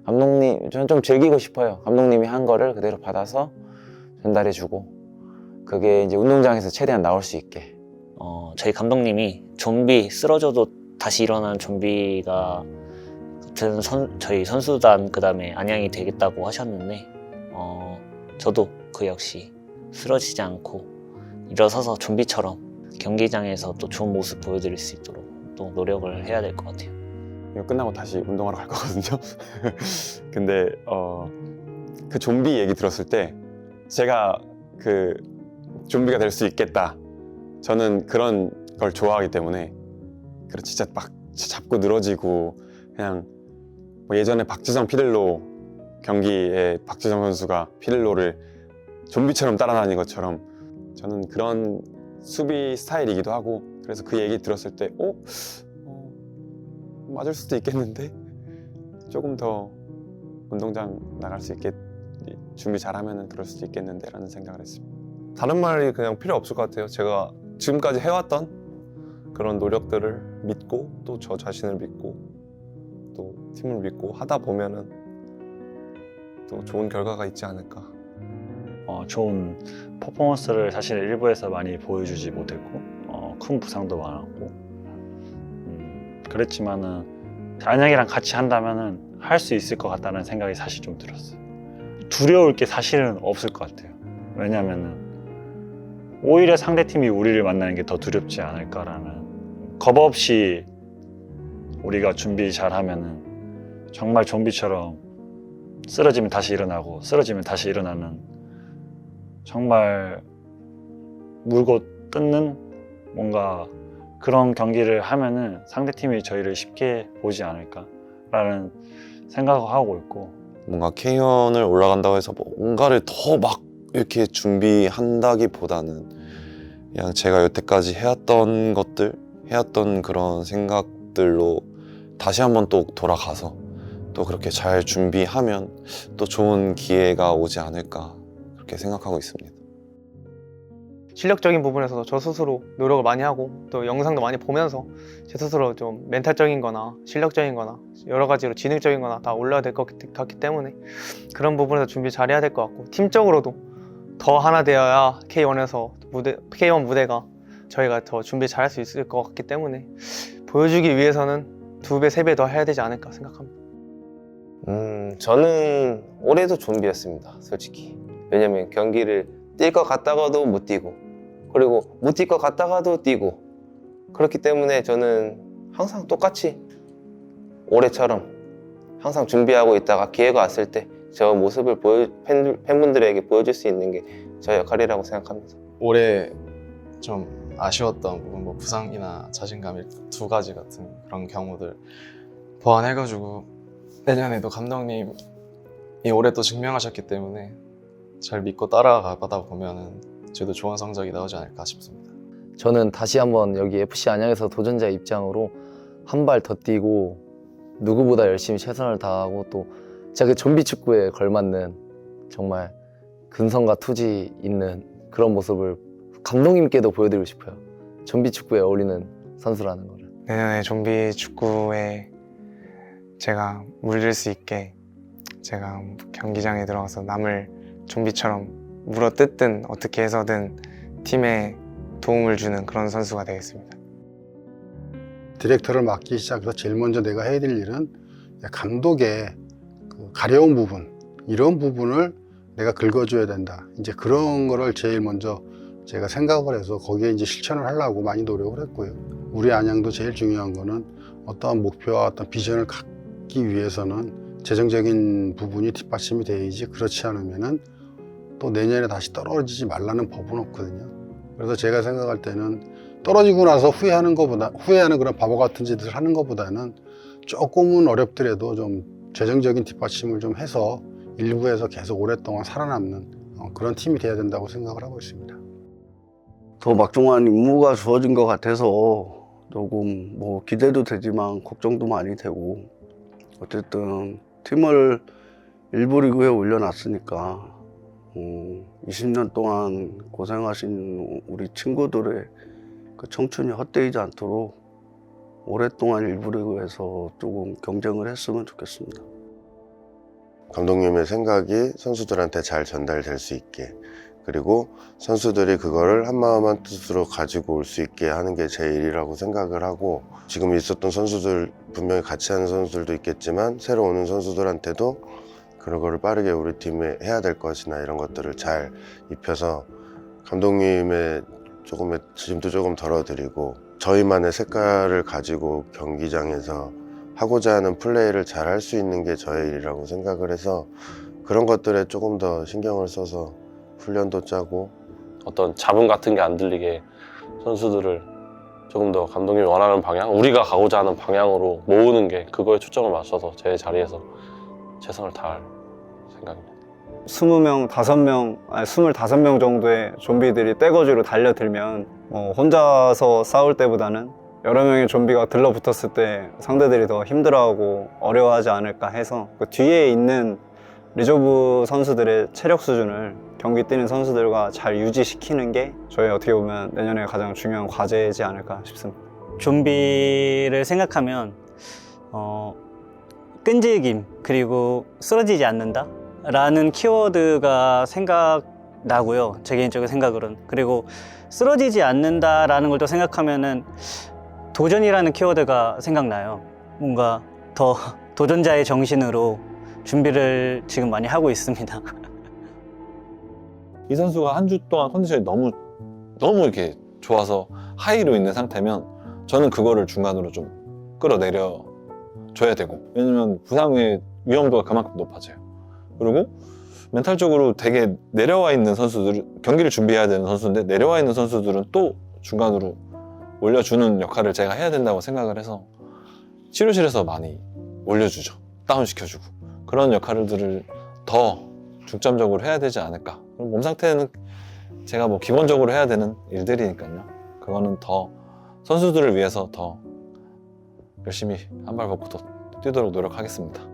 감독님 저는 좀 즐기고 싶어요. 감독님이 한 거를 그대로 받아서 전달해주고 그게 이제 운동장에서 최대한 나올 수 있게. 저희 감독님이 좀비 쓰러져도 다시 일어나는 좀비가 같은 저희 선수단 그다음에 안양이 되겠다고 하셨는데 저도 그 역시 쓰러지지 않고 일어서서 좀비처럼 경기장에서 또 좋은 모습 보여드릴 수 있도록 또 노력을 해야 될 것 같아요. 이거 끝나고 다시 운동하러 갈 거거든요. 근데 그 좀비 얘기 들었을 때 제가 그 좀비가 될 수 있겠다. 저는 그런 걸 좋아하기 때문에 진짜 막 잡고 늘어지고 그냥 뭐 예전에 박지성 피렐로 경기에 박지성 선수가 피렐로를 좀비처럼 따라다닌 것처럼 저는 그런 수비 스타일이기도 하고 그래서 그 얘기 들었을 때 맞을 수도 있겠는데 조금 더 운동장 나갈 수 있게 준비 잘하면 그럴 수도 있겠는데 라는 생각을 했습니다. 다른 말이 그냥 필요 없을 것 같아요. 제가 지금까지 해왔던 그런 노력들을 믿고 또 저 자신을 믿고 또 팀을 믿고 하다 보면은 또 좋은 결과가 있지 않을까. 좋은 퍼포먼스를 사실 일부에서 많이 보여주지 못했고 큰 부상도 많았고 그랬지만은 안양이랑 같이 한다면은 할 수 있을 것 같다는 생각이 사실 좀 들었어요. 두려울 게 사실은 없을 것 같아요. 왜냐면은 오히려 상대팀이 우리를 만나는 게 더 두렵지 않을까라는, 겁 없이 우리가 준비 잘하면은 정말 좀비처럼 쓰러지면 다시 일어나고 쓰러지면 다시 일어나는, 정말 물고 뜯는 뭔가 그런 경기를 하면은 상대팀이 저희를 쉽게 보지 않을까라는 생각을 하고 있고, 뭔가 K1을 올라간다고 해서 뭔가를 더 막 이렇게 준비한다기보다는 그냥 제가 여태까지 해왔던 것들, 해왔던 그런 생각들로 다시 한번 또 돌아가서 또 그렇게 잘 준비하면 또 좋은 기회가 오지 않을까 그렇게 생각하고 있습니다. 실력적인 부분에서도 저 스스로 노력을 많이 하고 또 영상도 많이 보면서 제 스스로 좀 멘탈적인 거나 실력적인 거나 여러 가지로 지능적인 거나 다 올라야 될 것 같기 때문에 그런 부분에서 준비 잘해야 될 것 같고, 팀적으로도 더 하나 되어야 K1 무대가 저희가 더 준비 잘할 수 있을 것 같기 때문에 보여주기 위해서는 2배, 3배 더 해야 되지 않을까 생각합니다. 저는 올해도 좀비였습니다, 솔직히. 왜냐면 경기를 뛸 것 같다가도 못 뛰고, 그리고 못 뛸 것 같다가도 뛰고, 그렇기 때문에 저는 항상 똑같이 올해처럼 항상 준비하고 있다가 기회가 왔을 때 저 모습을 팬분들에게 보여줄 수 있는 게 저 역할이라고 생각합니다. 올해 좀 아쉬웠던 부분, 뭐 부상이나 자신감 두 가지 같은 그런 경우들 보완해가지고 내년에도 감독님이 올해 또 증명하셨기 때문에 잘 믿고 따라가다 보면은 저도 좋은 성적이 나오지 않을까 싶습니다. 저는 다시 한번 여기 FC 안양에서 도전자의 입장으로 한 발 더 뛰고 누구보다 열심히 최선을 다하고 또 제가 그 좀비 축구에 걸맞는 정말 근성과 투지 있는 그런 모습을 감독님께도 보여드리고 싶어요. 좀비 축구에 어울리는 선수라는 거를. 내년에 좀비 축구에 제가 물들 수 있게 제가 경기장에 들어가서 남을 좀비처럼 물어뜯든 어떻게 해서든 팀에 도움을 주는 그런 선수가 되겠습니다. 디렉터를 맡기 시작해서 제일 먼저 내가 해야 될 일은 감독의 그 가려운 부분, 이런 부분을 내가 긁어줘야 된다. 이제 그런 거를 제일 먼저 제가 생각을 해서 거기에 이제 실천을 하려고 많이 노력을 했고요. 우리 안양도 제일 중요한 거는 어떠한 목표와 어떤 비전을 갖기 위해서는 재정적인 부분이 뒷받침이 돼야지, 그렇지 않으면은 또 내년에 다시 떨어지지 말라는 법은 없거든요. 그래서 제가 생각할 때는 떨어지고 나서 후회하는 그런 바보 같은 짓을 하는 것보다는 조금은 어렵더라도 좀 재정적인 뒷받침을 좀 해서 일부에서 계속 오랫동안 살아남는 그런 팀이 돼야 된다고 생각을 하고 있습니다. 더 막중한 임무가 주어진 것 같아서 조금 뭐 기대도 되지만 걱정도 많이 되고, 어쨌든 팀을 일부 리그에 올려놨으니까 20년 동안 고생하신 우리 친구들의 그 청춘이 헛되이지 않도록 오랫동안 일부 리그에서 조금 경쟁을 했으면 좋겠습니다. 감독님의 생각이 선수들한테 잘 전달될 수 있게 그리고 선수들이 그거를 한마음 한뜻으로 가지고 올 수 있게 하는 게 제 일이라고 생각을 하고, 지금 있었던 선수들 분명히 같이 하는 선수들도 있겠지만 새로 오는 선수들한테도 그런 거를 빠르게 우리 팀에 해야 될 것이나 이런 것들을 잘 입혀서 감독님의 조금의 짐도 조금 덜어드리고 저희만의 색깔을 가지고 경기장에서 하고자 하는 플레이를 잘 할 수 있는 게 저의 일이라고 생각을 해서 그런 것들에 조금 더 신경을 써서 훈련도 짜고, 어떤 잡음 같은 게 안 들리게 선수들을 조금 더 감독님이 원하는 방향, 우리가 가고자 하는 방향으로 모으는 게, 그거에 초점을 맞춰서 제 자리에서 최선을 다할 생각입니다. 20명, 5명, 아니 25명 정도의 좀비들이 떼거지로 달려들면 혼자서 싸울 때보다는 여러 명의 좀비가 들러붙었을 때 상대들이 더 힘들어하고 어려워하지 않을까 해서 그 뒤에 있는 리저브 선수들의 체력 수준을 경기 뛰는 선수들과 잘 유지시키는 게 저희 어떻게 보면 내년에 가장 중요한 과제이지 않을까 싶습니다. 좀비를 생각하면 끈질김 그리고 쓰러지지 않는다 라는 키워드가 생각나고요, 제 개인적인 생각으로는. 그리고 쓰러지지 않는다 라는 걸 또 생각하면은 도전이라는 키워드가 생각나요. 뭔가 더 도전자의 정신으로 준비를 지금 많이 하고 있습니다. 이 선수가 한 주 동안 컨디션이 너무 이렇게 좋아서 하이로 있는 상태면 저는 그거를 중간으로 좀 끌어내려 줘야 되고, 왜냐면 부상의 위험도가 그만큼 높아져요. 그리고 멘탈적으로 되게 내려와 있는 선수들, 경기를 준비해야 되는 선수인데 내려와 있는 선수들은 또 중간으로 올려주는 역할을 제가 해야 된다고 생각을 해서 치료실에서 많이 올려주죠. 다운시켜주고 그런 역할들을 더 중점적으로 해야 되지 않을까. 몸 상태는 제가 뭐 기본적으로 해야 되는 일들이니까요. 그거는 더 선수들을 위해서 더 열심히 한 발 벗고 더 뛰도록 노력하겠습니다.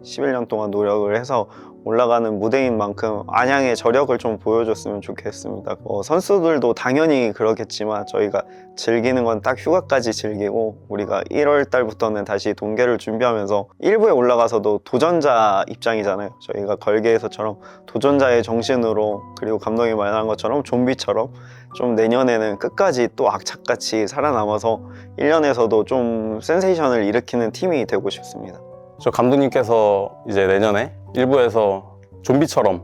11년 동안 노력을 해서 올라가는 무대인 만큼 안양의 저력을 좀 보여줬으면 좋겠습니다. 선수들도 당연히 그렇겠지만 저희가 즐기는 건 딱 휴가까지 즐기고, 우리가 1월 달부터는 다시 동계를 준비하면서 1부에 올라가서도 도전자 입장이잖아요. 저희가 걸개에서처럼 도전자의 정신으로, 그리고 감독이 말한 것처럼 좀비처럼 좀 내년에는 끝까지 또 악착같이 살아남아서 1년에서도 좀 센세이션을 일으키는 팀이 되고 싶습니다. 저 감독님께서 이제 내년에 1부에서 좀비처럼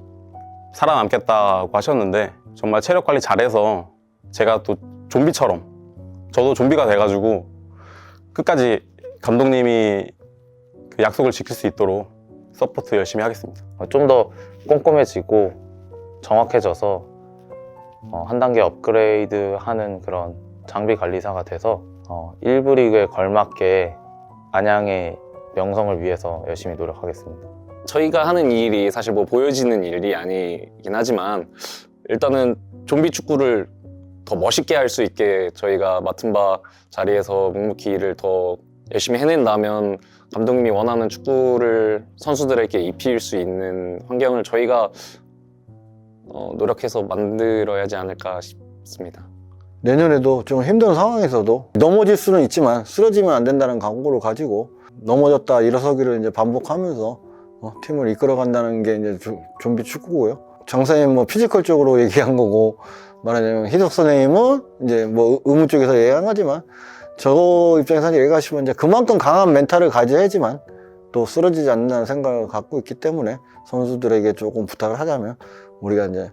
살아남겠다고 하셨는데, 정말 체력 관리 잘해서 제가 또 좀비처럼, 저도 좀비가 돼가지고 끝까지 감독님이 그 약속을 지킬 수 있도록 서포트 열심히 하겠습니다. 좀 더 꼼꼼해지고 정확해져서 한 단계 업그레이드하는 그런 장비 관리사가 돼서 1부 리그에 걸맞게 안양의 명성을 위해서 열심히 노력하겠습니다. 저희가 하는 이 일이 사실 뭐 보여지는 일이 아니긴 하지만 일단은 좀비 축구를 더 멋있게 할 수 있게 저희가 맡은 바 자리에서 묵묵히 일을 더 열심히 해낸다면 감독님이 원하는 축구를 선수들에게 입힐 수 있는 환경을 저희가 노력해서 만들어야 하지 않을까 싶습니다. 내년에도 좀 힘든 상황에서도 넘어질 수는 있지만 쓰러지면 안 된다는 각오를 가지고 넘어졌다 일어서기를 이제 반복하면서 팀을 이끌어간다는 게 이제 좀비 축구고요. 장사님 뭐 피지컬적으로 얘기한 거고, 말하자면 희석 선생님은 이제 뭐 의무 쪽에서 얘기한 거지만, 저 입장에서 얘기하시면 이제 그만큼 강한 멘탈을 가져야지만 또 쓰러지지 않는다는 생각을 갖고 있기 때문에 선수들에게 조금 부탁을 하자면, 우리가 이제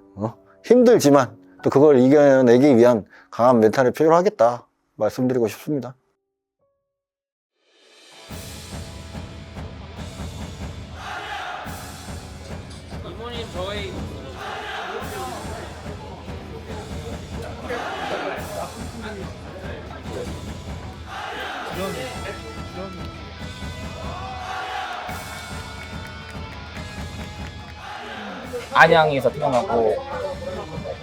힘들지만 또 그걸 이겨내기 위한 강한 멘탈이 필요하겠다 말씀드리고 싶습니다. 이모님 저희 안양에서 태어나고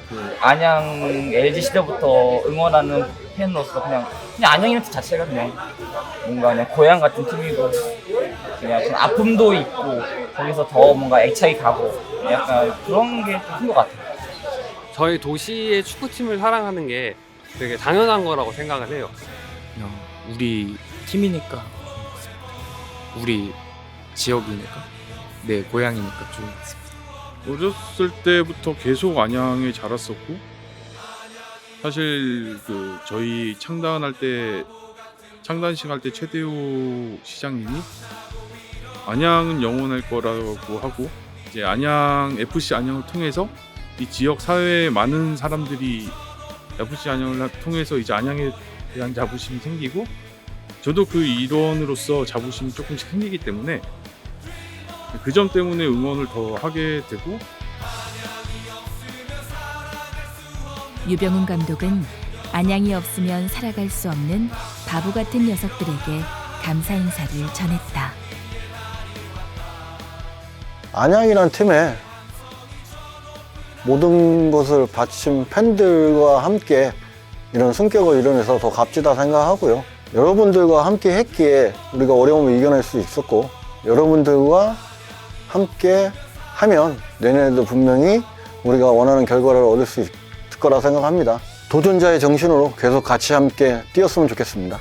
그 안양 LG 시절부터 응원하는 팬으로서 그냥 안양이라는 팀 자체가 그냥 뭔가 그냥 고향 같은 팀이고, 그냥 좀 아픔도 있고 거기서 더 뭔가 애착이 가고 약간 그런 게 좀 큰 것 같아요. 저희 도시의 축구팀을 사랑하는 게 되게 당연한 거라고 생각을 해요. 그냥 우리 팀이니까, 우리 지역이니까, 내 고향이니까 좀 어렸을 때부터 계속 안양에 자랐었고, 사실 저희 창단식 할 때 최대호 시장님이 안양은 영원할 거라고 하고, 이제 안양 FC 안양을 통해서 이 지역 사회에 많은 사람들이 FC 안양을 통해서 이제 안양에 대한 자부심이 생기고, 저도 그 일원으로서 자부심이 조금씩 생기기 때문에 그 점 때문에 응원을 더 하게 되고. 유병훈 감독은 안양이 없으면 살아갈 수 없는 바보 같은 녀석들에게 감사 인사를 전했다. 안양이란 팀에 모든 것을 바친 팬들과 함께 이런 승격을 이뤄내서 더 값지다 생각하고요. 여러분들과 함께 했기에 우리가 어려움을 이겨낼 수 있었고, 여러분들과 함께 하면 내년에도 분명히 우리가 원하는 결과를 얻을 수 있을 거라 생각합니다. 도전자의 정신으로 계속 같이 함께 뛰었으면 좋겠습니다.